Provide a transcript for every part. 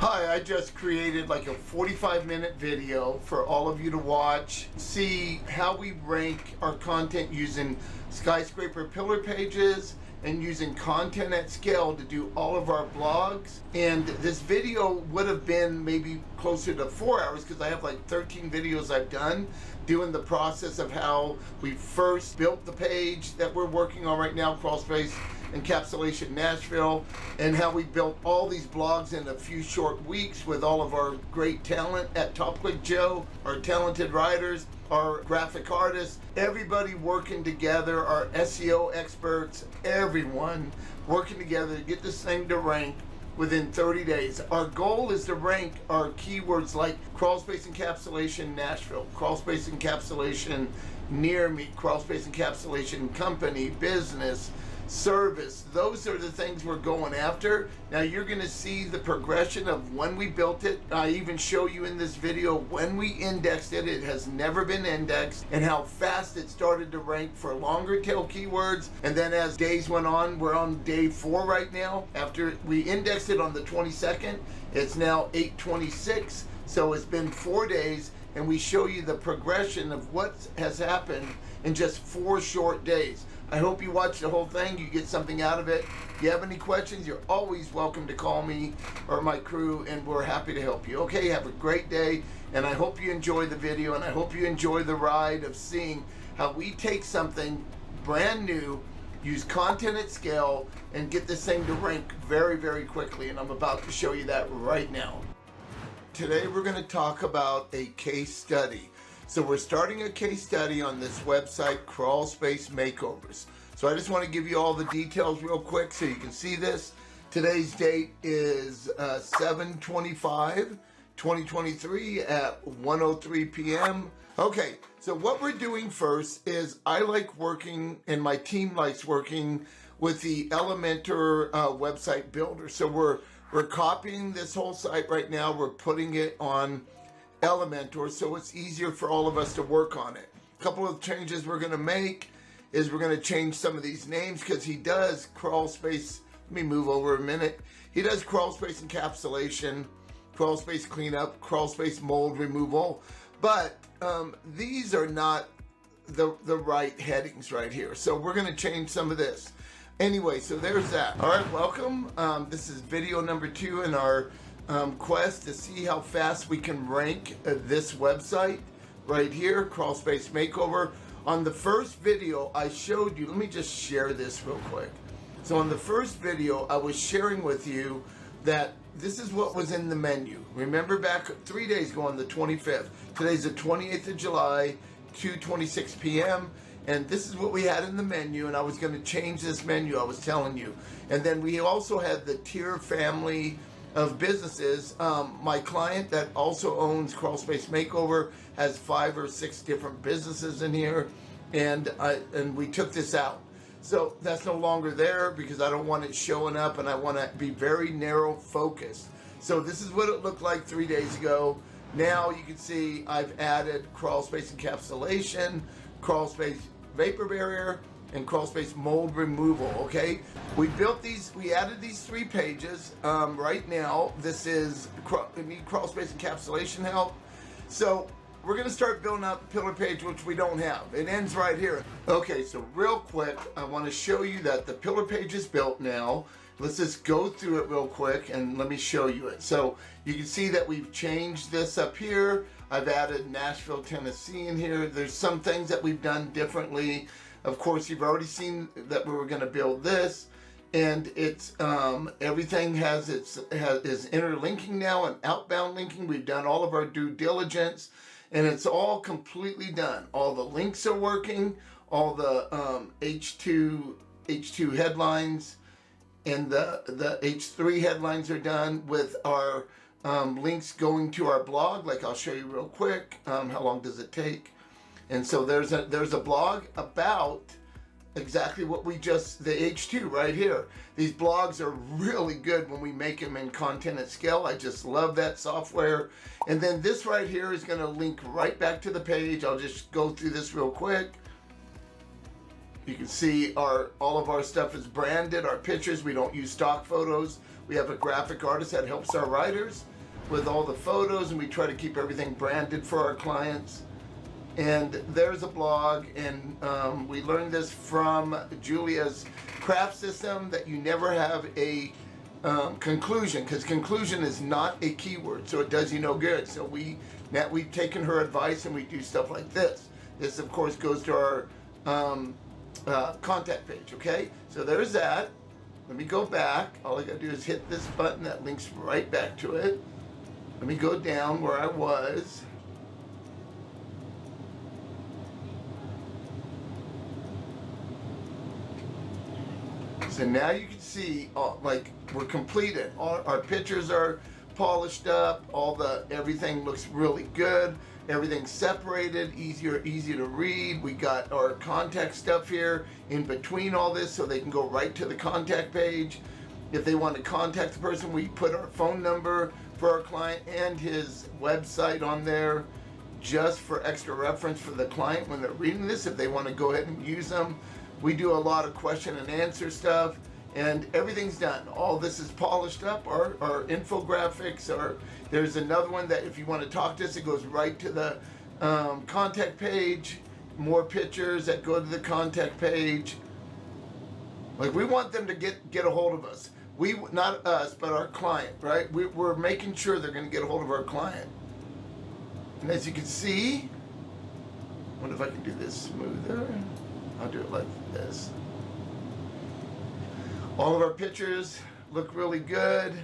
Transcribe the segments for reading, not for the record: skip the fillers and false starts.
Hi, I just created like a 45-minute video for all of you to watch, see how we rank our content using skyscraper pillar pages and using content at scale to do all of our blogs. And this video would have been maybe closer to 4 hours because I have like 13 videos I've done doing the process of how we first built the page that we're working on right now, Crawlspace Encapsulation Nashville, and how we built all these blogs in a few short weeks with all of our great talent at TopClick Joe, our talented writers, our graphic artists, everybody working together, our SEO experts, everyone working together to get this thing to rank within 30 days. Our goal is to rank our keywords like Crawlspace Encapsulation Nashville, Crawlspace Encapsulation Near Me, Crawlspace Encapsulation Company, Business, Service. Those are the things we're going after. Now you're going to see the progression of when we built it. I even show you in this video when we indexed it. It has never been indexed, and how fast it started to rank for longer tail keywords. And then as days went on, we're on day 4 right now. After we indexed it on the 22nd, it's now 8/26. So it's been 4 days, and we show you the progression of what has happened in just 4 short days. I hope you watch the whole thing, you get something out of it. If you have any questions, you're always welcome to call me or my crew, and we're happy to help you. Okay, have a great day, and I hope you enjoy the video, and I hope you enjoy the ride of seeing how we take something brand new, use content at scale, and get this thing to rank very, very quickly, and I'm about to show you that right now. Today we're going to talk about a case study. So we're starting a case study on this website, Crawlspace Makeovers. So I just want to give you all the details real quick so you can see this. Today's date is 7/25/2023 at 1:03 p.m. Okay, so what we're doing first is I like working, and my team likes working with the Elementor website builder. So we're copying this whole site right now. We're putting it on Elementor so it's easier for all of us to work on it. A couple of changes we're going to make is we're going to change some of these names because he does Crawlspace. Let me move over a minute. He does Crawlspace Encapsulation, Crawlspace Cleanup, Crawlspace Mold Removal, but these are not the right headings right here. So we're going to change some of this. Anyway, so there's that. All right, welcome. This is video number 2 in our quest to see how fast we can rank this website right here, Crawlspace Makeover. On the first video I showed you, let me just share this real quick. So on the first video I was sharing with you that this is what was in the menu. Remember back 3 days ago on the 25th. Today's the 28th of July, 2:26 p.m. And this is what we had in the menu, and I was going to change this menu, I was telling you. And then we also had the tier family of businesses. My client that also owns Crawlspace Makeover has 5 or 6 different businesses in here, and we took this out. So that's no longer there because I don't want it showing up, and I want to be very narrow focused. So this is what it looked like 3 days ago. Now you can see I've added Crawlspace Encapsulation, Crawlspace Vapor Barrier, and Crawlspace Mold Removal. Okay, we built these, we added these 3 pages. Right now this is we need Crawlspace Encapsulation help, so we're going to start building out the pillar page, which we don't have. It ends right here. Okay, so real quick I want to show you that the pillar page is built now. Let's just go through it real quick and let me show you it. So you can see that we've changed this up here. I've added Nashville, Tennessee in here. There's some things that we've done differently. Of course, you've already seen that we were going to build this, and it's everything is interlinking now and outbound linking. We've done all of our due diligence, and it's all completely done. All the links are working, all the H2 headlines and the H3 headlines are done with our links going to our blog. Like I'll show you real quick. How long does it take? And so there's a blog about exactly what we just, the H2 right here. These blogs are really good when we make them in content at scale. I just love that software. And then this right here is going to link right back to the page. I'll just go through this real quick. You can see all of our stuff is branded, our pictures. We don't use stock photos. We have a graphic artist that helps our writers with all the photos, and we try to keep everything branded for our clients. And there's a blog, and we learned this from Julia's craft system, that you never have a conclusion, because conclusion is not a keyword, so it does you no good. So we've taken her advice, and we do stuff like this. This, of course, goes to our contact page. Okay, so there's that. Let me go back. All I gotta do is hit this button that links right back to it. Let me go down where I was. So now you can see, like, we're completed. All our pictures are polished up. Everything looks really good. Everything's separated, easy to read. We got our contact stuff here in between all this, so they can go right to the contact page. If they want to contact the person, we put our phone number for our client and his website on there, just for extra reference for the client when they're reading this, if they want to go ahead and use them. We do a lot of question and answer stuff, and everything's done. All this is polished up. Our infographics are, there's another one that if you want to talk to us, it goes right to the contact page. More pictures that go to the contact page. Like, we want them to get a hold of us. Not us, but our client, right? We're making sure they're going to get a hold of our client. And as you can see, I wonder if I can do this smoother. I'll do it like this. All of our pictures look really good.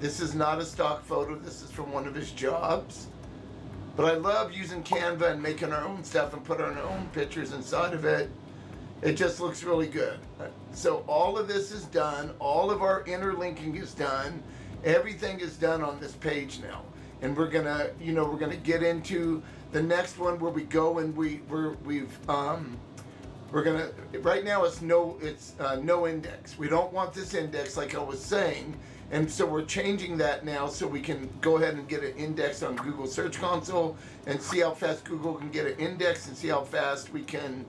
This is not a stock photo. This is from one of his jobs. But I love using Canva and making our own stuff and putting our own pictures inside of it. It just looks really good. So all of this is done. All of our interlinking is done. Everything is done on this page now. And we're gonna get into the next one where we go and right now it's no index. We don't want this index, like I was saying, and so we're changing that now so we can go ahead and get an index on Google Search Console and see how fast Google can get an index, and see how fast we can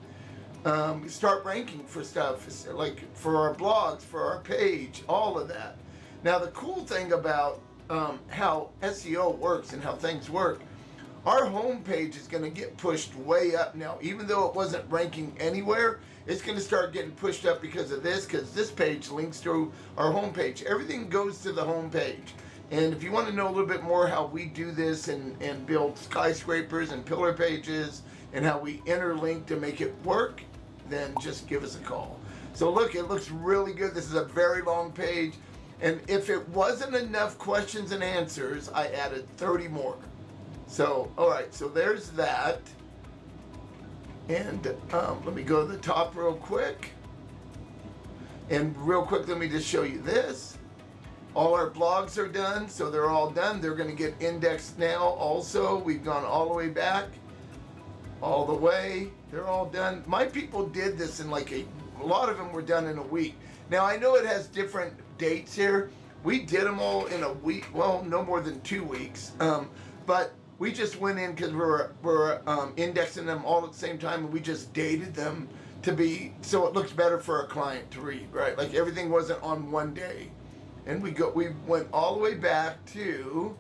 start ranking for stuff, like for our blogs, for our page, all of that. Now the cool thing about how SEO works and how things work, our home page is going to get pushed way up now. Even though it wasn't ranking anywhere, it's going to start getting pushed up because of this, because this page links to our home page. Everything goes to the home page. And if you want to know a little bit more how we do this and build skyscrapers and pillar pages and how we interlink to make it work, then just give us a call. So look, it looks really good. This is a very long page. And if it wasn't enough questions and answers, I added 30 more. So, all right, so there's that. And let me go to the top real quick. And real quick, let me just show you this. All our blogs are done, so they're all done. They're going to get indexed now also. We've gone all the way back, all the way. They're all done. My people did this in like a lot of them were done in a week. Now, I know it has different dates here. We did them all in a week, well, no more than 2 weeks. But we just went in because we're indexing them all at the same time, and we just dated them to be, so it looks better for a client to read, right? Like everything wasn't on one day. And we went all the way back to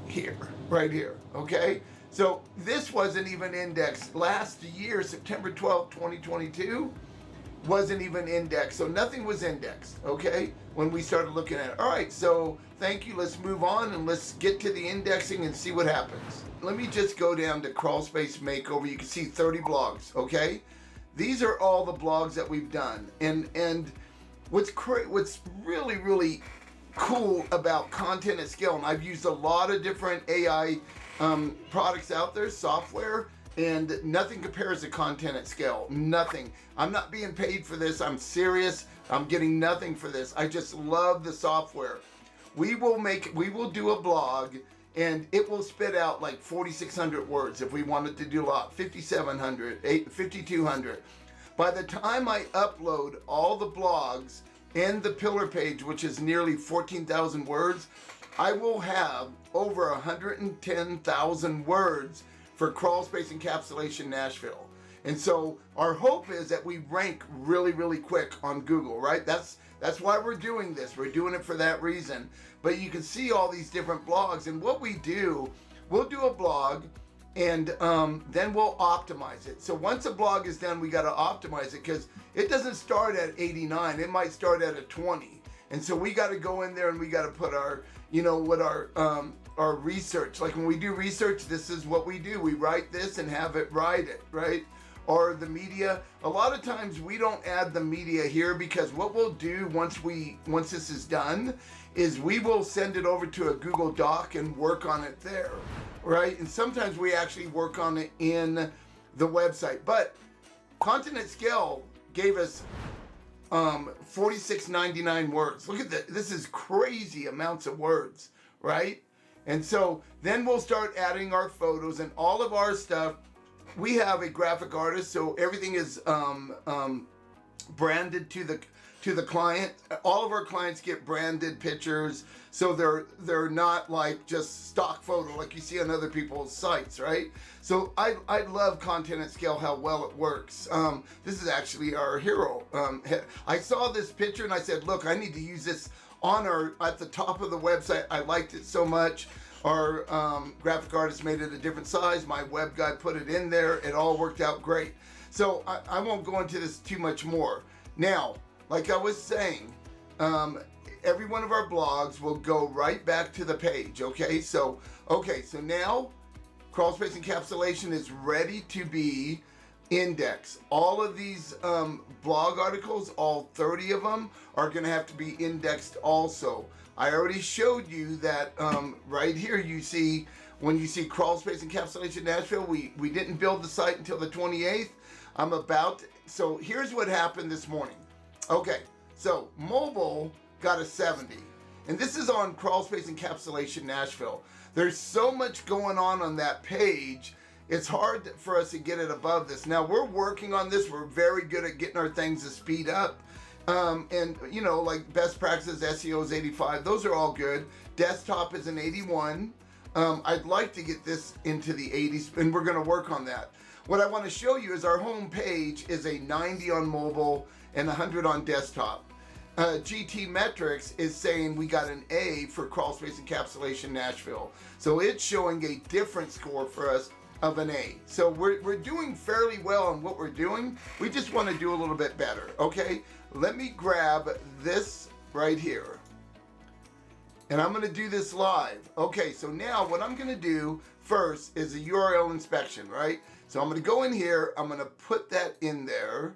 here, right here, okay? So this wasn't even indexed. Last year, September 12th, 2022, wasn't even indexed. So nothing was indexed, okay, when we started looking at it. All right, so thank you. Let's move on and let's get to the indexing and see what happens. Let me just go down to Crawlspace Makeover. You can see 30 blogs, okay? These are all the blogs that we've done. And what's really, really cool about content at scale, and I've used a lot of different AI products out there, software, and nothing compares to content at scale. Nothing. I'm not being paid for this. I'm serious. I'm getting nothing for this. I just love the software. We will do a blog and it will spit out like 4,600 words if we wanted to do a lot, 5,700, 5,200. By the time I upload all the blogs and the pillar page, which is nearly 14,000 words, I will have over 110,000 words for Crawlspace Encapsulation Nashville. And so our hope is that we rank really, really quick on Google, right? That's why we're doing this. We're doing it for that reason. But you can see all these different blogs, and what we do, we'll do a blog, and then we'll optimize it. So once a blog is done, we got to optimize it, because it doesn't start at 89. It might start at a 20. And so we got to go in there and we got to put our, you know, what our research. Like when we do research, this is what we do. We write this and have it write it, right? Or the media. A lot of times we don't add the media here, because what we'll do once this is done is we will send it over to a Google Doc and work on it there, right? And sometimes we actually work on it in the website. But Content at Scale gave us 4699 words. Look at that. This is crazy amounts of words, right? And so then we'll start adding our photos and all of our stuff. We have a graphic artist, so everything is branded to the client. All of our clients get branded pictures, so they're not like just stock photo like you see on other people's sites, right? So I love Content at Scale, how well it works. This is actually our hero. I saw this picture and I said, look, I need to use this on at the top of the website. I liked it so much. Our graphic artist made it a different size. My web guy put it in there. It all worked out great. So I won't go into this too much more. Now, like I was saying, every one of our blogs will go right back to the page, okay? So now Crawlspace Encapsulation is ready to be indexed. All of these blog articles, all 30 of them, are gonna have to be indexed also. I already showed you that right here you see, when you see Crawlspace Encapsulation Nashville, we didn't build the site until the 28th. So here's what happened this morning. Okay, so mobile got a 70. And this is on Crawlspace Encapsulation Nashville. There's so much going on that page. It's hard for us to get it above this. Now we're working on this. We're very good at getting our things to speed up. And you know, like best practices, SEO is 85. Those are all good. Desktop is an 81. I'd like to get this into the 80s, and we're going to work on that. What I want to show you is our home page is a 90 on mobile and 100 on desktop. GT Metrics is saying we got an A for Crawlspace Encapsulation Nashville. So it's showing a different score for us of an A. So we're doing fairly well on what we're doing. We just want to do a little bit better, okay? Let me grab this right here. And I'm going to do this live. Okay, so now what I'm going to do first is a URL inspection, right? So I'm going to go in here. I'm going to put that in there.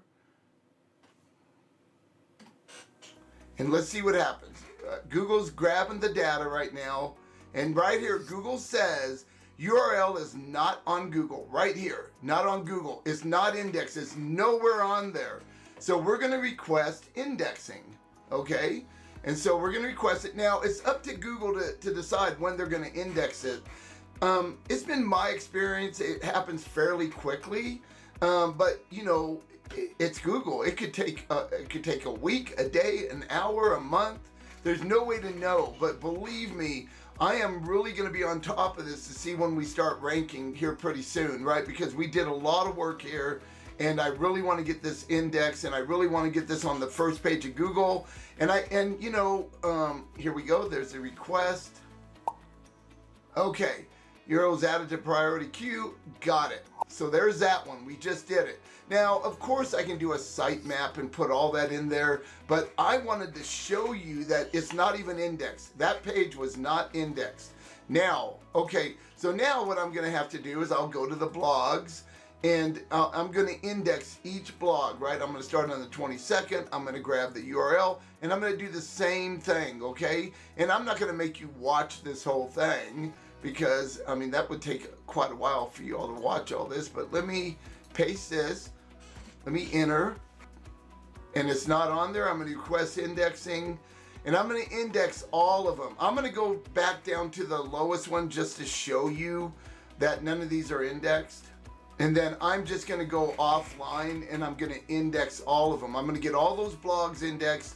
And let's see what happens. Google's grabbing the data right now. And right here, Google says URL is not on Google. Right here, not on Google. It's not indexed. It's nowhere on there. So we're going to request indexing, okay? And so we're going to request it. Now, it's up to Google to decide when they're going to index it. It's been my experience. It happens fairly quickly. But, you know, it's Google. It could take a week, a day, an hour, a month. There's no way to know. But believe me, I am really going to be on top of this to see when we start ranking here pretty soon, right? Because we did a lot of work here, and I really want to get this indexed, and I really want to get this on the first page of Google. And you know, here we go. There's a request. Okay, URL's added to priority queue. Got it. So there's that one. We just did it. Now, of course, I can do a sitemap and put all that in there, but I wanted to show you that it's not even indexed. That page was not indexed. Now, okay, so now what I'm going to have to do is I'll go to the blogs, and I'm going to index each blog, right? I'm going to start on the 22nd. I'm going to grab the URL, and I'm going to do the same thing, okay? And I'm not going to make you watch this whole thing because, I mean, that would take quite a while for you all to watch all this, but let me paste this. Let me enter, and it's not on there. I'm going to request indexing, and I'm going to index all of them. I'm going to go back down to the lowest one just to show you that none of these are indexed. And then I'm just going to go offline, and I'm going to index all of them. I'm going to get all those blogs indexed,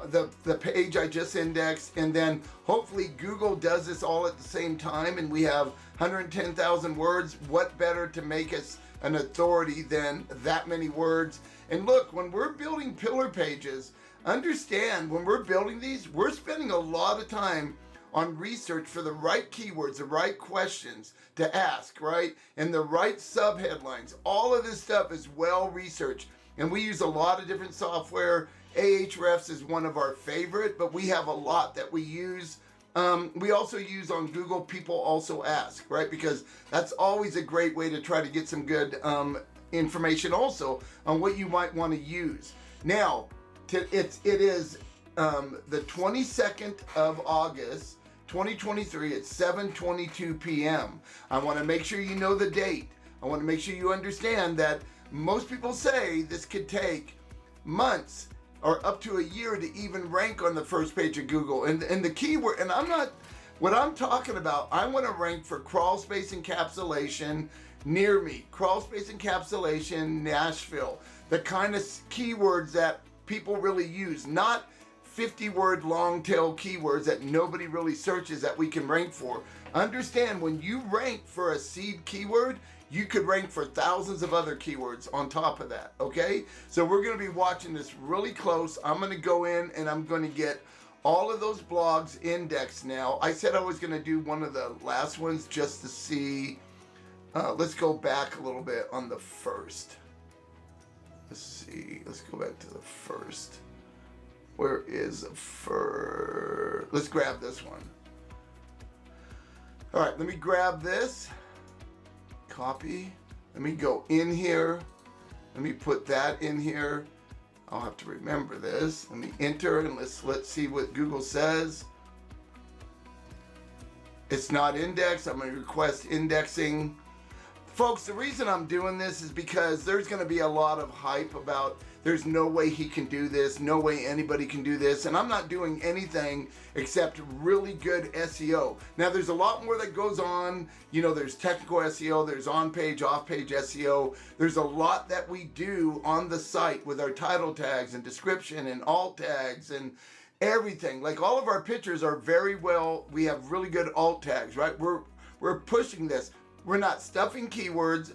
the page I just indexed, and then hopefully Google does this all at the same time and we have 110,000 words. What better to make us an authority than that many words? And look, when we're building pillar pages, understand when we're building these, we're spending a lot of time on research for the right keywords, the right questions to ask, right? And the right subheadlines. All of this stuff is well researched. And we use a lot of different software. Ahrefs is one of our favorite, but we have a lot that we use. We also use on Google People Also Ask, right? Because that's always a great way to try to get some good information also on what you might want to use. Now, it is the 22nd of August, 2023 at 7:22 p.m. I want to make sure you know the date. I want to make sure you understand that most people say this could take months or up to a year to even rank on the first page of Google. And the keyword, and what I'm talking about, I want to rank for Crawlspace encapsulation near me, Crawlspace encapsulation Nashville, the kind of keywords that people really use, not 50-word long tail keywords that nobody really searches that we can rank for. Understand, when you rank for a seed keyword, you could rank for thousands of other keywords on top of that, okay? So we're gonna be watching this really close. I'm gonna go in and I'm gonna get all of those blogs indexed now. I said I was gonna do one of the last ones just to see. Let's go back a little bit on the first. Let's see, let's go back to the first. Where is the first? Let's grab this one. All right, let me grab this. Copy. Let me go in here. Let me put that in here. I'll have to remember this. Let me enter and let's see what Google says. It's not indexed. I'm going to request indexing. Folks, the reason I'm doing this is because there's going to be a lot of hype about there's no way he can do this, no way anybody can do this, and I'm not doing anything except really good SEO. Now, there's a lot more that goes on. You know, there's technical SEO, there's on-page, off-page SEO. There's a lot that we do on the site with our title tags and description and alt tags and everything. Like, all of our pictures are very well, we have really good alt tags, right? We're pushing this. We're not stuffing keywords.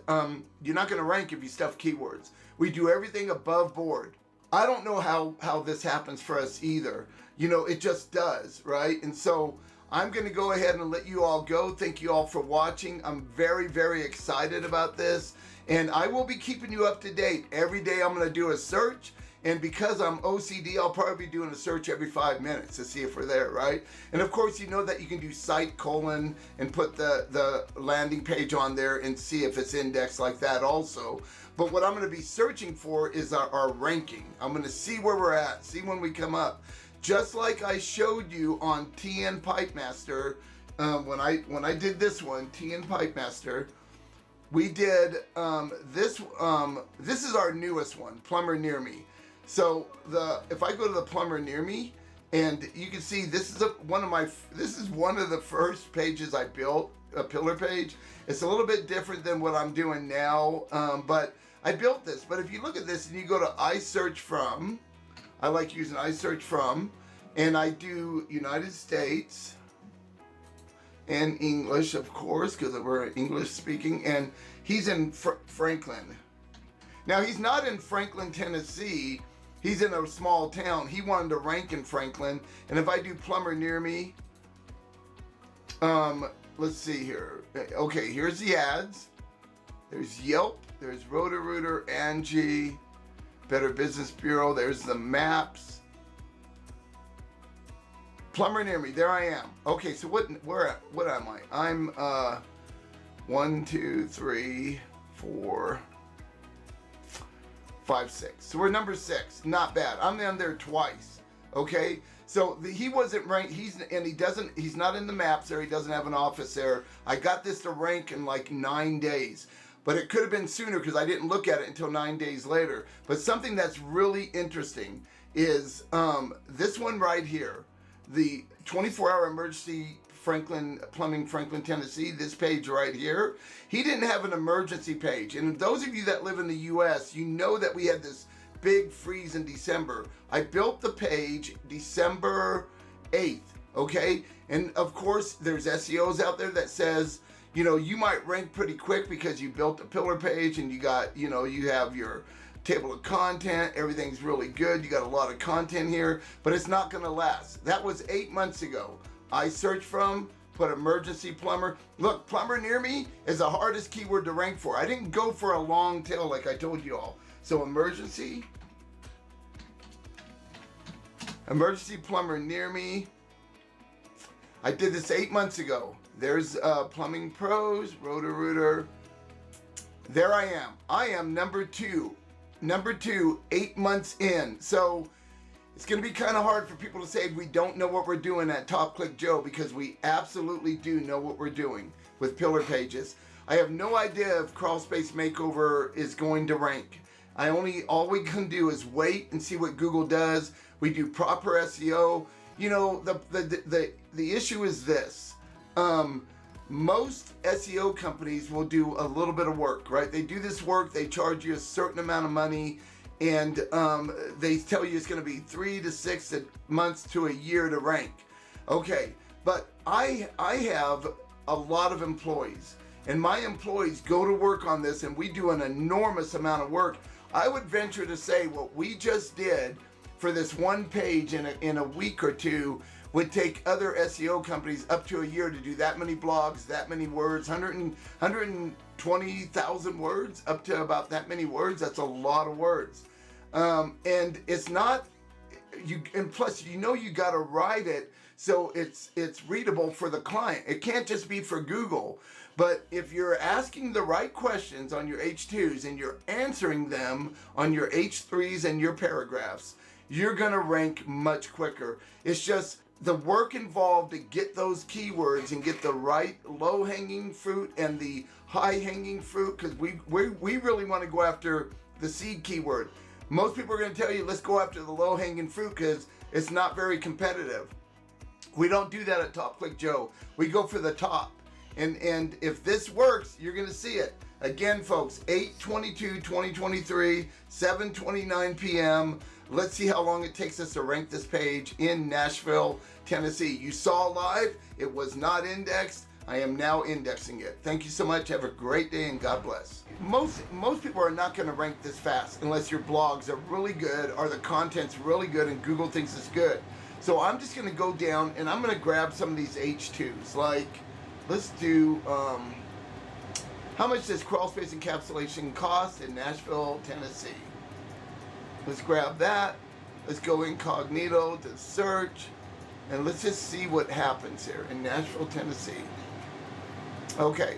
You're not going to rank if you stuff keywords. We do everything above board. I don't know how this happens for us either. You know, it just does, right? And so I'm going to go ahead and let you all go. Thank you all for watching. I'm very, very excited about this. And I will be keeping you up to date. Every day I'm going to do a search. And because I'm OCD, I'll probably be doing a search every 5 minutes to see if we're there, right? And of course, you know that you can do site : and put the landing page on there and see if it's indexed like that also. But what I'm going to be searching for is our ranking. I'm going to see where we're at, see when we come up. Just like I showed you on TN Pipemaster, when I did this one, TN Pipemaster, we did this. This is our newest one, Plumber Near Me. So if I go to the plumber near me, and you can see this is one of the first pages I built, a pillar page. It's a little bit different than what I'm doing now, but I built this. But if you look at this and you go to I search from, I like using I search from, and I do United States and English, of course, because we're English speaking, and he's in Franklin. Now, he's not in Franklin, Tennessee. He's in a small town. He wanted to rank in Franklin. And if I do plumber near me, let's see here. Okay, here's the ads. There's Yelp. There's Roto-Rooter, Angie, Better Business Bureau. There's the maps. Plumber near me. There I am. Okay, so what am I? I'm 1, 2, 3, 4, 5, 6. So we're number 6. Not bad. I'm on there twice. Okay. So he wasn't ranked. He's not in the maps there. He doesn't have an office there. I got this to rank in like 9 days, but it could have been sooner because I didn't look at it until 9 days later. But something that's really interesting is this one right here, the 24-hour emergency plumbing, Franklin, Tennessee, this page right here. He didn't have an emergency page. And those of you that live in the US, you know that we had this big freeze in December. I built the page December 8th, okay? And of course, there's SEOs out there that says, you know, you might rank pretty quick because you built a pillar page and you got, you know, you have your table of content, everything's really good, you got a lot of content here, but it's not gonna last. That was 8 months ago. I searched from, put emergency plumber. Look, plumber near me is the hardest keyword to rank for. I didn't go for a long tail like I told you all. So emergency plumber near me. I did this 8 months ago. There's Plumbing Pros, Roto-Rooter. There I am. I am number two, 8 months in. So it's going to be kind of hard for people to say we don't know what we're doing at TopClick Joe, because we absolutely do know what we're doing with pillar pages. I have no idea if Crawlspace Makeover is going to rank. All we can do is wait and see what Google does. We do proper SEO. You know, the issue is this. Most SEO companies will do a little bit of work, right? They do this work, they charge you a certain amount of money, and they tell you it's going to be 3 to 6 months to a year to rank. Okay, but I have a lot of employees, and my employees go to work on this, and we do an enormous amount of work. I would venture to say what we just did for this one page in a week or two would take other SEO companies up to a year to do that many blogs, that many words, 120,000 words, up to about that many words. That's a lot of words. And it's not, and plus, you know, you got to write it so it's readable for the client. It can't just be for Google. But if you're asking the right questions on your H2s and you're answering them on your H3s and your paragraphs, you're going to rank much quicker. It's just the work involved to get those keywords and get the right low-hanging fruit and the high-hanging fruit, because we really want to go after the seed keyword. Most people are going to tell you, let's go after the low-hanging fruit because it's not very competitive. We don't do that at TopClick Joe. We go for the top. And if this works, you're going to see it. Again, folks, 8/22/2023, 7:29 p.m. Let's see how long it takes us to rank this page in Nashville, Tennessee. You saw live. It was not indexed. I am now indexing it. Thank you so much. Have a great day and God bless. Most people are not going to rank this fast unless your blogs are really good or the content's really good and Google thinks it's good. So I'm just going to go down and I'm going to grab some of these H2s. Like, let's do, how much does Crawlspace encapsulation cost in Nashville, Tennessee? Let's grab that. Let's go incognito to search. And let's just see what happens here in Nashville, Tennessee. Okay.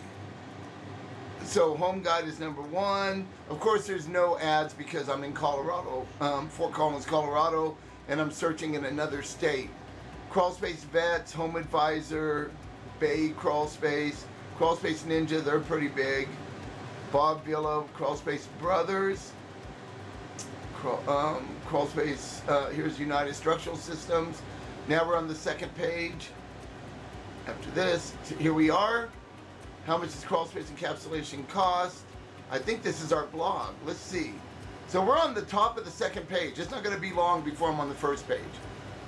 So home guide is number 1. Of course, there's no ads because I'm in Colorado, Fort Collins, Colorado, and I'm searching in another state. Crawlspace Vets, Home Advisor, Bay Crawlspace, Crawlspace Ninja, they're pretty big. Bob Villa, Crawlspace Brothers. Crawlspace, here's United Structural Systems. Now we're on the second page. After this, here we are. How much does Crawlspace encapsulation cost? I think this is our blog. Let's see. So we're on the top of the second page. It's not going to be long before I'm on the first page.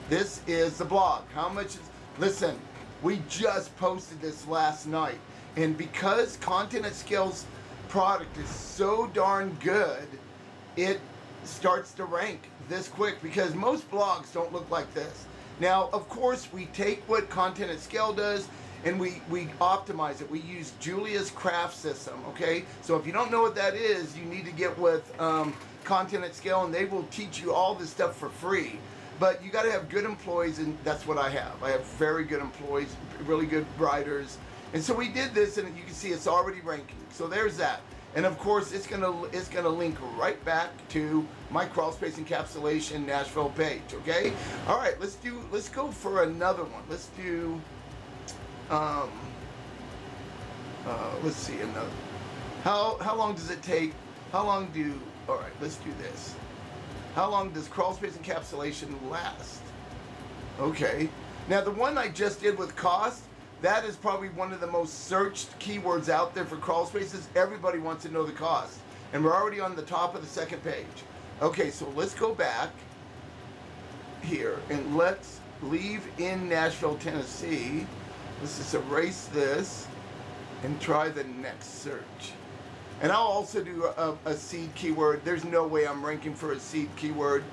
This is the blog. How much is, listen, we just posted this last night. And because Content at Scale's product is so darn good, it starts to rank this quick because most blogs don't look like this. Now, of course, we take what Content at Scale does and we optimize it. We use Julia's craft system, okay? So if you don't know what that is, you need to get with Content at Scale and they will teach you all this stuff for free. But you got to have good employees, and that's what I have. I have very good employees, really good writers. And so we did this, and you can see it's already ranking. So there's that. And of course, it's gonna link right back to my Crawlspace encapsulation Nashville page. Okay. All right. Let's go for another one. Let's do. Let's see another. How long does it take? All right. Let's do this. How long does Crawlspace encapsulation last? Okay. Now the one I just did with cost. That is probably one of the most searched keywords out there for Crawlspaces. Everybody wants to know the cost. And we're already on the top of the second page. Okay, so let's go back here and let's leave in Nashville, Tennessee. Let's just erase this and try the next search. And I'll also do a seed keyword. There's no way I'm ranking for a seed keyword.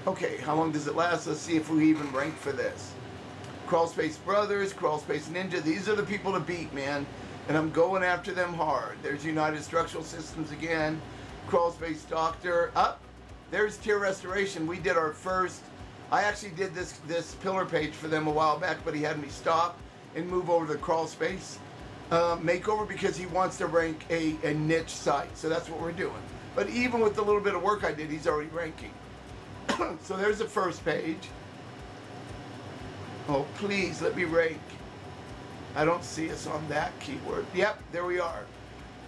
Okay, how long does it last? Let's see if we even rank for this. Crawlspace Brothers, Crawlspace Ninja, these are the people to beat, man. And I'm going after them hard. There's United Structural Systems again. Crawlspace Doctor. Up. There's Tier Restoration. We did our first. I actually did this pillar page for them a while back, but he had me stop and move over to the Crawlspace Makeover because he wants to rank a niche site. So that's what we're doing. But even with the little bit of work I did, he's already ranking. So there's the first page. Oh, please let me rank. I don't see us on that keyword. Yep, there we are.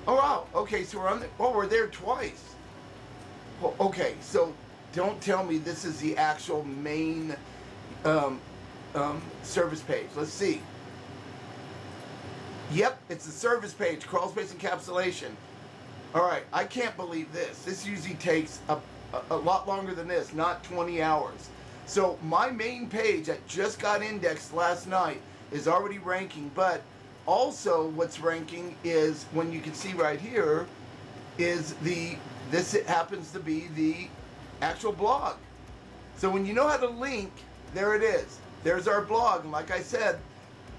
Oh, wow. Okay, so we're on the, oh, we're there twice. Well, okay, so don't tell me this is the actual main service page. Let's see. Yep, it's the service page, Crawlspace Encapsulation. All right, I can't believe this. This usually takes a lot longer than this, not 20 hours. So my main page that just got indexed last night is already ranking, but also what's ranking is, when you can see right here, is this happens to be the actual blog. So when you know how to link, there it is. There's our blog. And like I said,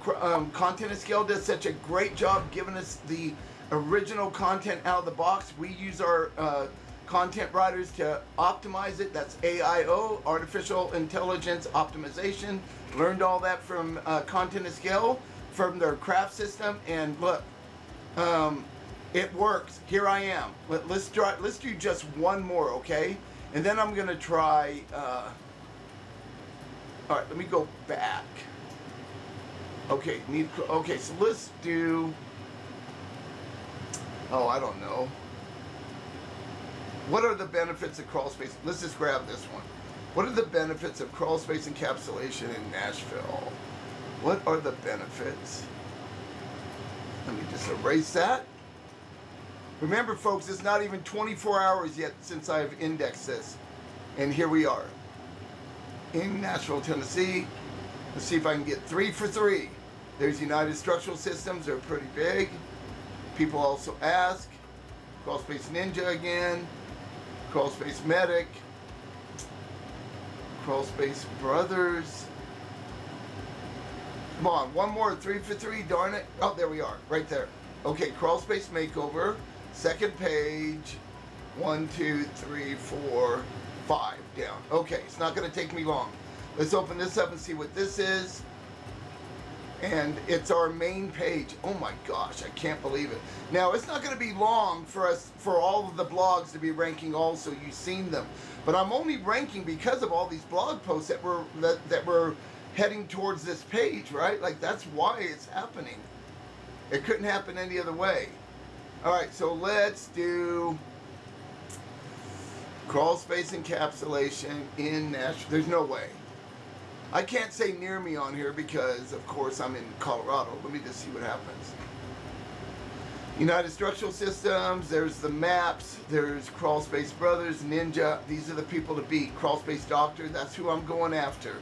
Content at Scale does such a great job giving us the original content out of the box. We use our content writers to optimize it. That's AIO, Artificial Intelligence Optimization. Learned all that from Content at Scale, from their craft system, and look, it works. Here I am. Let's do just one more, okay? And then I'm gonna try. All right, let me go back. Okay, okay, so let's do. Oh, I don't know. What are the benefits of Crawlspace? Let's just grab this one. What are the benefits of Crawlspace Encapsulation in Nashville? What are the benefits? Let me just erase that. Remember, folks, it's not even 24 hours yet since I've indexed this. And here we are in Nashville, Tennessee. Let's see if I can get 3 for 3. There's United Structural Systems. They're pretty big. People also ask. Crawlspace Ninja again. Crawlspace Medic. Crawlspace Brothers. Come on, one more, 3 for 3, darn it. Oh, there we are, right there. Okay, Crawlspace Makeover, second page, 1, 2, 3, 4, 5 down. Okay, it's not gonna take me long. Let's open this up and see what this is. And it's our main page. Oh my gosh, I can't believe it. Now, it's not gonna be long for us, for all of the blogs to be ranking also. You've seen them. But I'm only ranking because of all these blog posts that were heading towards this page, right? Like, that's why it's happening. It couldn't happen any other way. All right, so let's do Crawlspace Encapsulation in Nashville. There's no way. I can't say near me on here because, of course, I'm in Colorado. Let me just see what happens. United Structural Systems, there's the maps, there's Crawlspace Brothers, Ninja. These are the people to beat. Crawlspace Doctor, that's who I'm going after.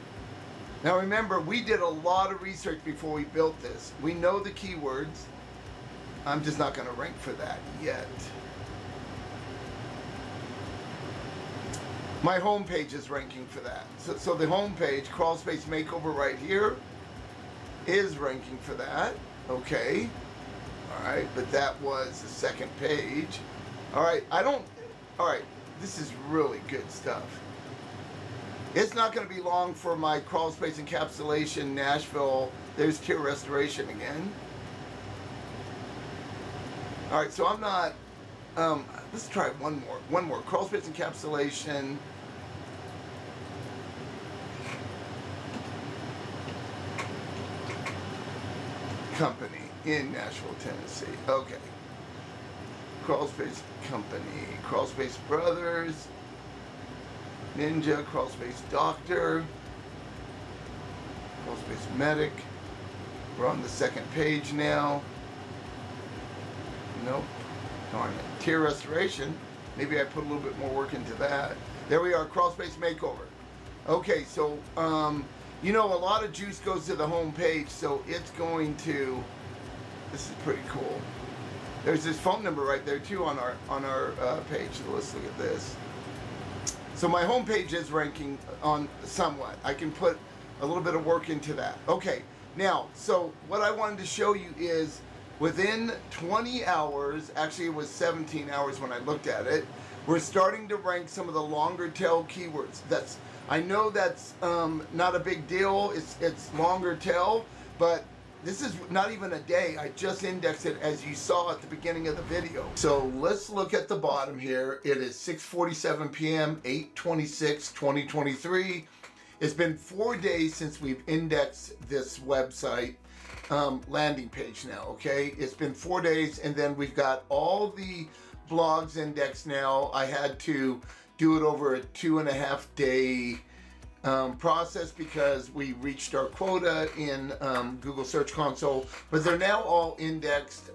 Now remember, we did a lot of research before we built this. We know the keywords. I'm just not going to rank for that yet. My home page is ranking for that. So the home page, Crawlspace Makeover right here, is ranking for that. Okay. All right, but that was the second page. All right, all right, this is really good stuff. It's not going to be long for my Crawlspace Encapsulation Nashville. There's Tier Restoration again. All right, so I'm not, let's try one more. Crawlspace Encapsulation. Company in Nashville, Tennessee. Okay. Crawlspace Company. Crawlspace Brothers. Ninja. Crawlspace Doctor. Crawlspace Medic. We're on the second page now. Nope. Darn it. Tier Restoration. Maybe I put a little bit more work into that. There we are, Crawlspace Makeover. Okay, so you know, a lot of juice goes to the home page, so it's going to. This is pretty cool. There's this phone number right there too on our page. So let's look at this. So my home page is ranking on somewhat. I can put a little bit of work into that. Okay, now, so what I wanted to show you is within 20 hours, actually it was 17 hours when I looked at it, we're starting to rank some of the longer tail keywords. I know that's not a big deal. It's longer tail, but this is not even a day. I just indexed it as you saw at the beginning of the video. So let's look at the bottom here. It is 6:47 p.m., 8/26/2023. It's been 4 days since we've indexed this website landing page now, okay? It's been 4 days, and then we've got all the blogs indexed now. I had to do it over a 2.5 day process because we reached our quota in Google Search Console, but they're now all indexed,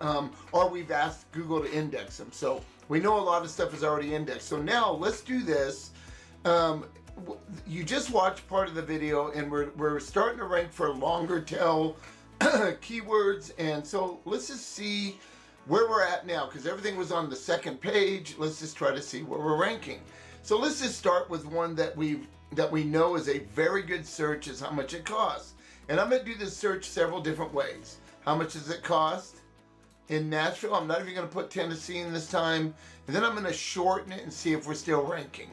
or we've asked Google to index them. So we know a lot of stuff is already indexed. So now let's do this. You just watched part of the video, and we're starting to rank for longer tail keywords, and so let's just see where we're at now, because everything was on the second page. Let's just try to see where we're ranking. So let's just start with one that we know is a very good search, is how much it costs. And I'm going to do this search several different ways. How much does it cost in Nashville? I'm not even going to put Tennessee in this time. And then I'm going to shorten it and see if we're still ranking.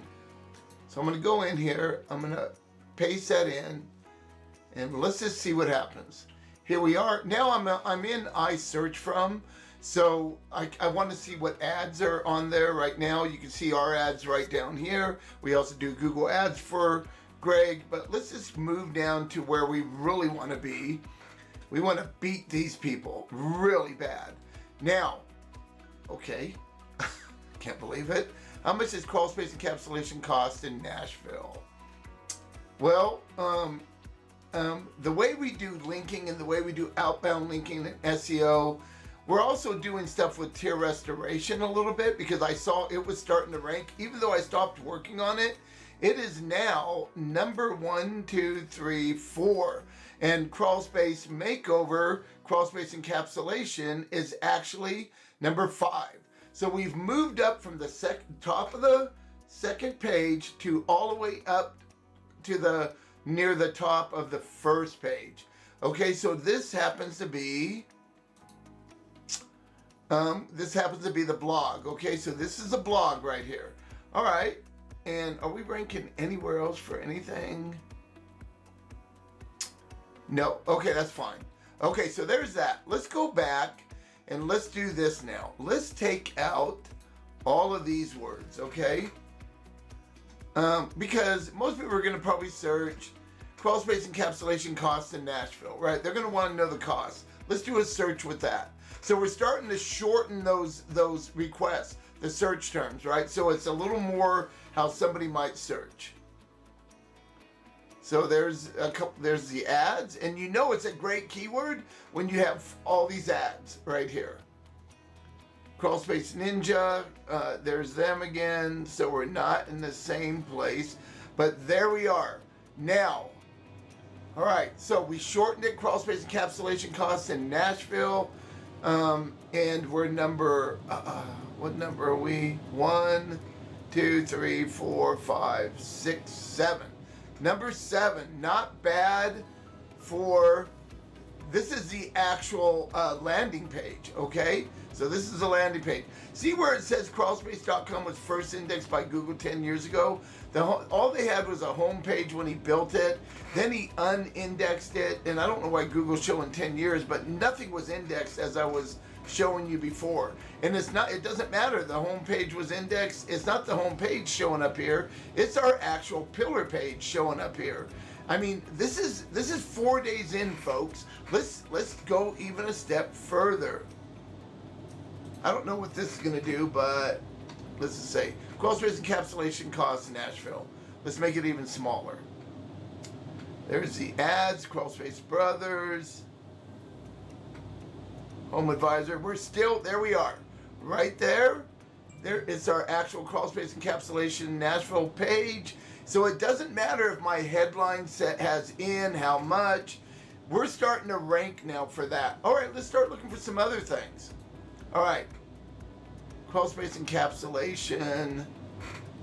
So I'm going to go in here. I'm going to paste that in. And let's just see what happens. Here we are. Now I'm in I search from. So I want to see what ads are on there right now. You can see our ads right down here. We also do Google ads for Greg, but let's just move down to where we really want to be. We want to beat these people really bad. Now, okay, can't believe it. How much does Crawlspace encapsulation cost in Nashville? Well, the way we do linking and the way we do outbound linking and SEO, we're also doing stuff with tier restoration a little bit, because I saw it was starting to rank. Even though I stopped working on it, it is now number 1, 2, 3, 4. And Crawlspace Makeover, Crawlspace Encapsulation is actually number 5. So we've moved up from the top of the second page to all the way up to the near the top of the first page. Okay, so this happens to be the blog. Okay, so this is a blog right here. All right, and are we ranking anywhere else for anything? No. Okay, that's fine. Okay, so there's that. Let's go back and let's do this now. Let's take out all of these words, okay? Because most people are going to probably search Crawlspace encapsulation costs in Nashville, right? They're going to want to know the cost. Let's do a search with that. So we're starting to shorten those requests, the search terms, right? So it's a little more how somebody might search. So there's the ads, and you know it's a great keyword when you have all these ads right here. Crawlspace Ninja, there's them again, so we're not in the same place, but there we are. Now, all right, so we shortened it, Crawlspace encapsulation costs in Nashville, and we're number, what number are we? 1, 2, 3, 4, 5, 6, 7. Number 7, not bad for, this is the actual landing page, okay? So this is the landing page. See where it says crawlspace.com was first indexed by Google 10 years ago? All they had was a home page when he built it. Then he unindexed it, and I don't know why Google's showing 10 years, but nothing was indexed as I was showing you before. And it doesn't matter, the home page was indexed. It's not the home page showing up here. It's our actual pillar page showing up here. I mean, this is 4 days in, folks. Let's go even a step further. I don't know what this is going to do, but let's just say Crawlspace encapsulation costs in Nashville. Let's make it even smaller. There's the ads, Crawlspace Brothers, Home Advisor. We're still, there we are, right there. there is our actual Crawlspace encapsulation Nashville page. So it doesn't matter if my headline set has in, how much. We're starting to rank now for that. All right, let's start looking for some other things. All right, Crawlspace encapsulation.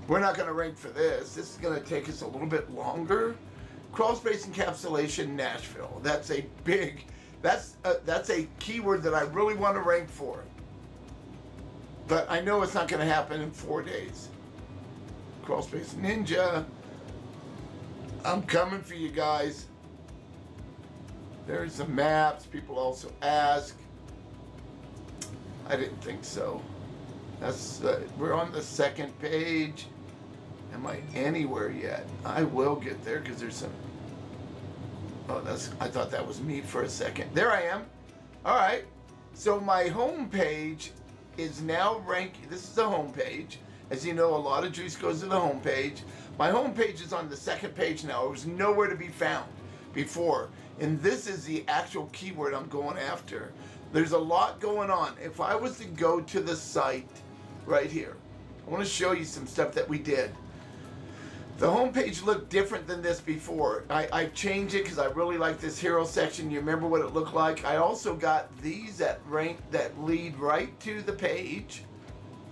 We're not going to rank for this. This is going to take us a little bit longer. Crawlspace encapsulation Nashville. That's a big, that's a keyword that I really want to rank for. But I know it's not going to happen in 4 days. Crawlspace Ninja. I'm coming for you guys. There's some maps. People also ask. I didn't think so. That's we're on the second page. Am I anywhere yet? I will get there because there's some. Oh, I thought that was me for a second. There I am. All right. So my home page is now ranked. This is the home page. As you know, a lot of juice goes to the home page. My home page is on the second page now. It was nowhere to be found before. And this is the actual keyword I'm going after. There's a lot going on. If I was to go to the site right here, I want to show you some stuff that we did. The homepage looked different than this before. I've changed it because I really like this hero section. You remember what it looked like? I also got these that lead right to the page.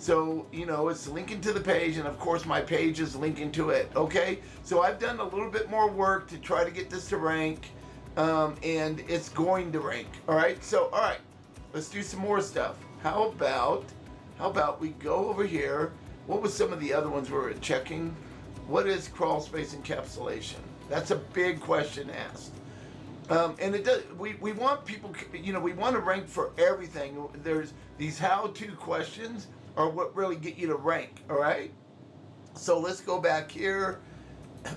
So, you know, it's linking to the page, and of course my page is linking to it, okay? So I've done a little bit more work to try to get this to rank, and it's going to rank, all right? So, all right, let's do some more stuff. How about we go over here? What was some of the other ones we were checking? What is Crawlspace encapsulation? That's a big question asked. And it does. We want people, you know, we want to rank for everything. There's these how-to questions are what really get you to rank, all right? So let's go back here.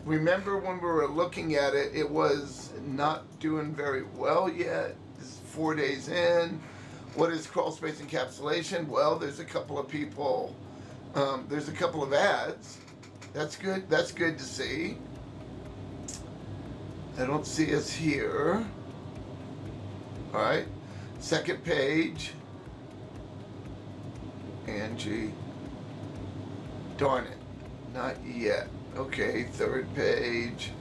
Remember when we were looking at it, it was not doing very well yet. This is 4 days in. What is Crawlspace encapsulation? Well, there's a couple of people, there's a couple of ads. That's good. That's good to see. I don't see us here. All right. Second page. Angie. Darn it. Not yet. Okay. Third page.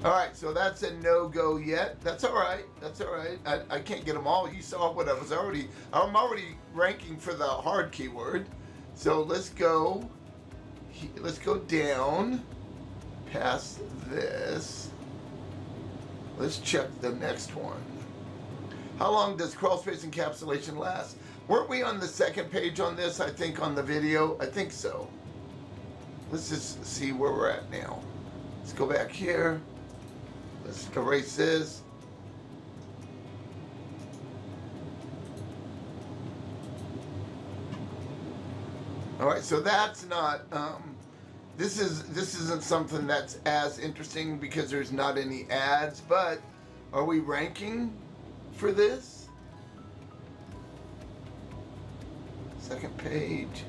All right. So that's a no-go yet. That's all right. That's all right. I can't get them all. You saw what I'm already ranking for the hard keyword. So let's go down past this. Let's check the next one. How long does Crawlspace encapsulation last? Weren't we on the second page on this, I think, on the video? I think so. Let's just see where we're at now. Let's go back here. Let's erase this. All right, so that's not, this isn't something that's as interesting because there's not any ads, but are we ranking for this? Second page.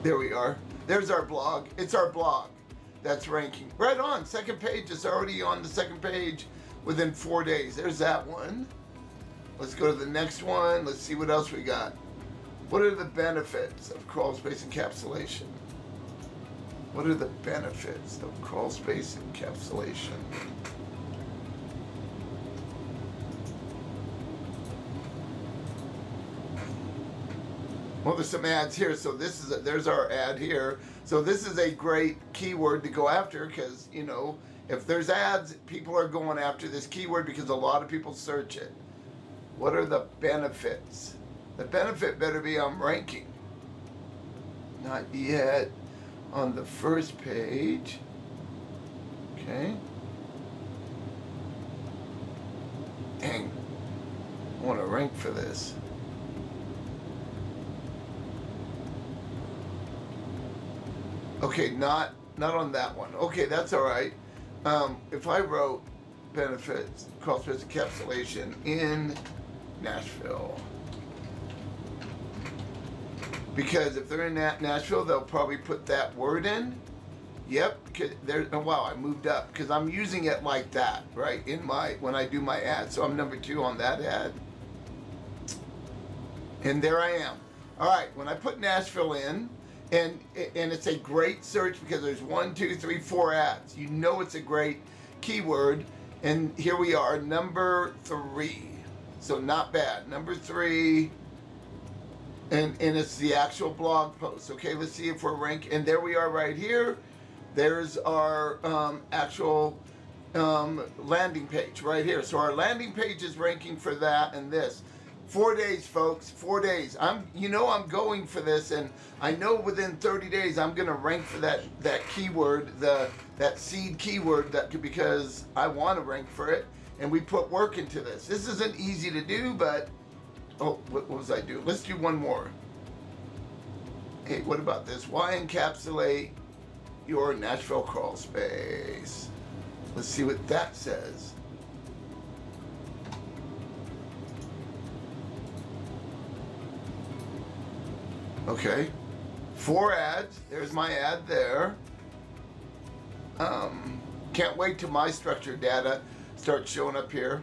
There we are. There's our blog. It's our blog that's ranking. Right on, second page. It's already on the second page within 4 days. There's that one. Let's go to the next one. Let's see what else we got. What are the benefits of Crawlspace encapsulation? What are the benefits of Crawlspace encapsulation? Well, there's some ads here. So there's our ad here. So this is a great keyword to go after because, you know, if there's ads, people are going after this keyword because a lot of people search it. What are the benefits? The benefit better be I'm ranking. Not yet. On the first page. Okay. Dang. I want to rank for this. Okay, not on that one. Okay, that's all right. If I wrote benefits, Crawlspace encapsulation in Nashville. Because if they're in Nashville, they'll probably put that word in. Yep. Oh, wow, I moved up because I'm using it like that, right? When I do my ad. So I'm number 2 on that ad. And there I am. All right, when I put Nashville in, and it's a great search because there's 1, 2, 3, 4 ads. You know it's a great keyword. And here we are, number 3. So not bad. Number 3. And it's the actual blog post. Okay, let's see if we're ranked. And there we are right here. There's our actual landing page right here. So our landing page is ranking for that and this. 4 days, folks, 4 days. I'm going for this, and I know within 30 days I'm gonna rank for that keyword, that seed keyword, because I want to rank for it, and we put work into this. This isn't easy to do, but what was I doing? Let's do one more. Hey, what about this? Why encapsulate your Nashville crawl space? Let's see what that says. Okay, 4 ads. There's my ad there. Can't wait till my structured data starts showing up here.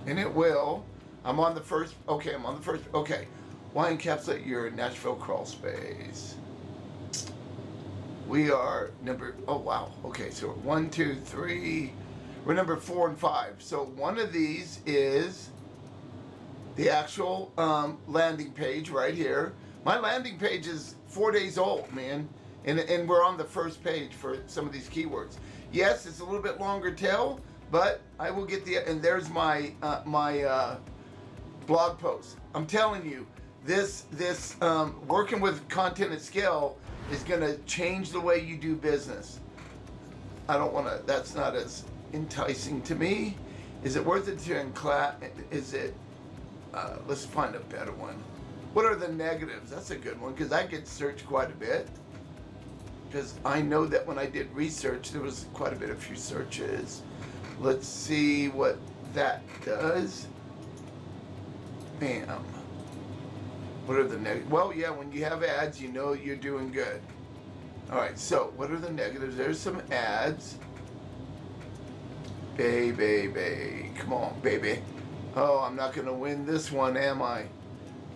And it will. I'm on the first. Okay, Okay. Why encapsulate your Nashville crawl space? We are number. Oh wow. Okay, so 1, 2, 3. We're number 4 and 5. So one of these is the actual landing page right here. My landing page is 4 days old, man, and we're on the first page for some of these keywords. Yes, it's a little bit longer tail, but I will get and there's my blog post. I'm telling you, this working with content at scale is going to change the way you do business. I don't want to. That's not as enticing to me. Is it worth it to Is it? Let's find a better one. What are the negatives? That's a good one, because I get searched quite a bit. Because I know that when I did research, there was quite a bit of few searches. Let's see what that does. Bam. What are the negatives? Well, yeah, when you have ads, you know you're doing good. All right, so what are the negatives? There's some ads. Baby. Come on, baby. Oh, I'm not going to win this one, am I?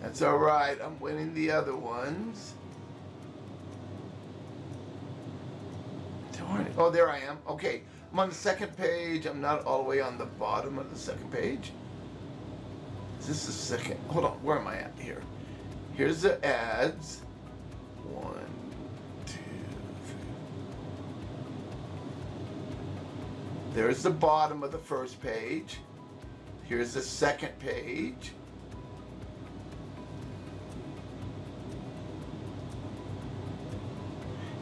That's all right. I'm winning the other ones. Darn it. Oh, there I am. Okay. I'm on the second page. I'm not all the way on the bottom of the second page. Is this the second? Hold on. Where am I at here? Here's the ads. 1, 2, 3. There's the bottom of the first page. Here's the second page.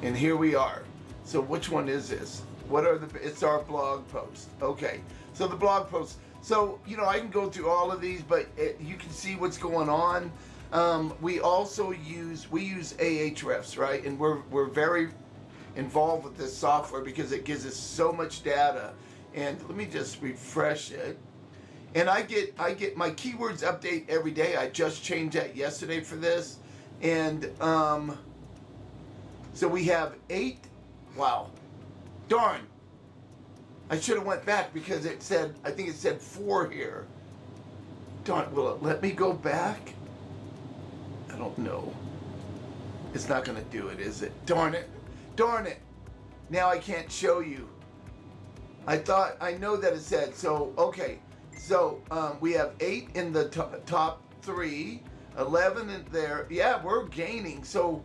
And here we are. So which one is this? It's our blog post. Okay. So the blog post. So, I can go through all of these, but you can see what's going on. We also use Ahrefs, right? And we're very involved with this software because it gives us so much data. And let me just refresh it. And I get my keywords update every day. I just changed that yesterday for this. And so we have 8. Wow. Darn. I should have went back because I think it said 4 here. Darn, will it let me go back? I don't know. It's not going to do it, is it? Darn it. Darn it. Now I can't show you. I know that it said, so, okay. So we have 8 in the top 3, 11 in there. Yeah, we're gaining. So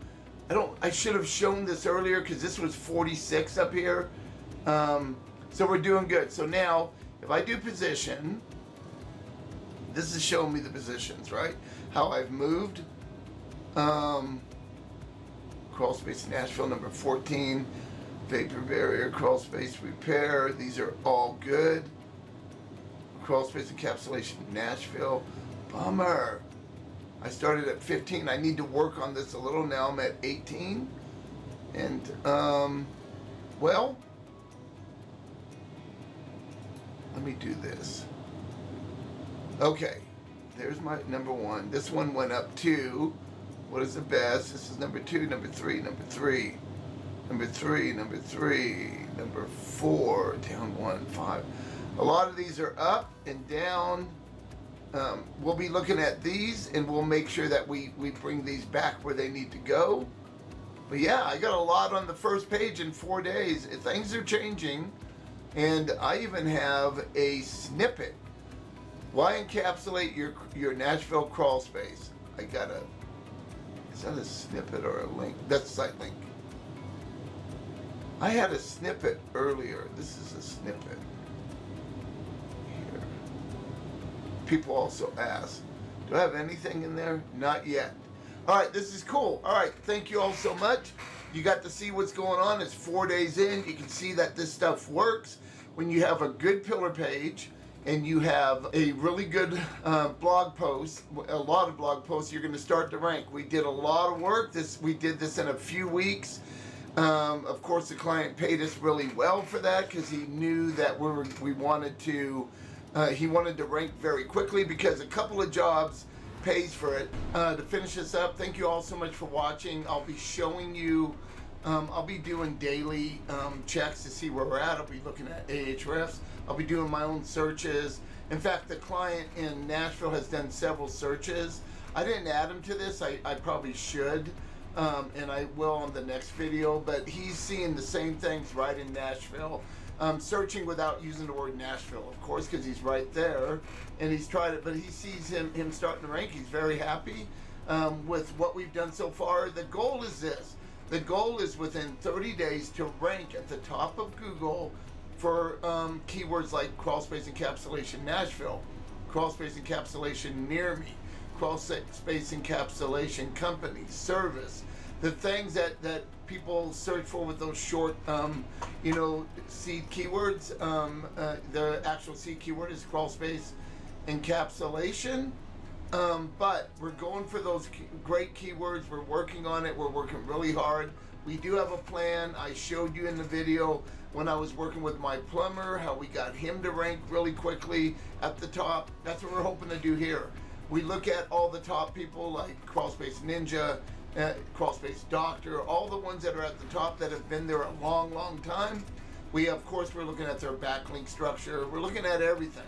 I should have shown this earlier because this was 46 up here. So we're doing good. So now if I do position, this is showing me the positions, right? How I've moved. Crawlspace Nashville number 14, vapor barrier, crawlspace repair. These are all good. Crawlspace encapsulation Nashville. Bummer. I started at 15. I need to work on this a little. Now I'm at 18. And, well, let me do this. Okay. There's my number 1. This one went up 2. What is the best? This is number 2, number 3, number 3. Number 3, number 3, number 4, down 1, 5. A lot of these are up and down. we'll be looking at these, and we'll make sure that we bring these back where they need to go. But yeah, I got a lot on the first page in 4 days. Things are changing, and I even have a snippet. Why encapsulate your Nashville crawl space? Is that a snippet or a link? That's a site link. I had a snippet earlier. This is a snippet. Here. People also ask, do I have anything in there? Not yet. All right, this is cool. All right, thank you all so much. You got to see what's going on. It's 4 days in. You can see that this stuff works. When you have a good pillar page and you have a really good blog post, a lot of blog posts, you're going to start to rank. We did a lot of work. We did this in a few weeks. Of course, the client paid us really well for that because he knew that we wanted to. He wanted to rank very quickly because a couple of jobs pays for it. To finish this up, thank you all so much for watching. I'll be showing you, I'll be doing daily checks to see where we're at. I'll be looking at Ahrefs. I'll be doing my own searches. In fact, the client in Nashville has done several searches. I didn't add him to this. I probably should, and I will on the next video, but he's seeing the same things right in Nashville. Searching without using the word Nashville, of course, because he's right there, and he's tried it, but he sees him starting to rank. He's very happy with what we've done so far. The goal is this. The goal is within 30 days to rank at the top of Google for keywords like Crawlspace Encapsulation Nashville, Crawlspace Encapsulation Near Me, Crawlspace Encapsulation Company, Service, the things that people search for with those short, seed keywords. The actual seed keyword is Crawlspace Encapsulation. But we're going for those great keywords. We're working on it. We're working really hard. We do have a plan. I showed you in the video when I was working with my plumber how we got him to rank really quickly at the top. That's what we're hoping to do here. We look at all the top people like Crawlspace Ninja, Crawlspace Doctor, all the ones that are at the top that have been there a long, long time. We're looking at their backlink structure. We're looking at everything.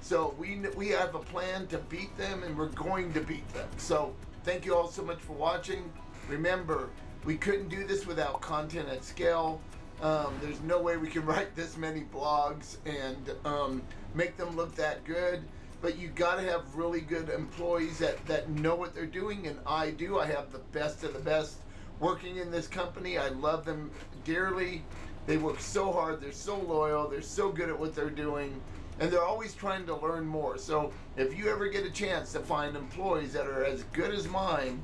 So we have a plan to beat them, and we're going to beat them. So thank you all so much for watching. Remember, we couldn't do this without content at scale. There's no way we can write this many blogs and make them look that good. But you got to have really good employees that know what they're doing, and I do. I have the best of the best working in this company. I love them dearly. They work so hard. They're so loyal. They're so good at what they're doing, and they're always trying to learn more. So if you ever get a chance to find employees that are as good as mine,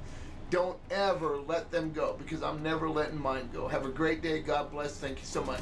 don't ever let them go, because I'm never letting mine go. Have a great day. God bless. Thank you so much.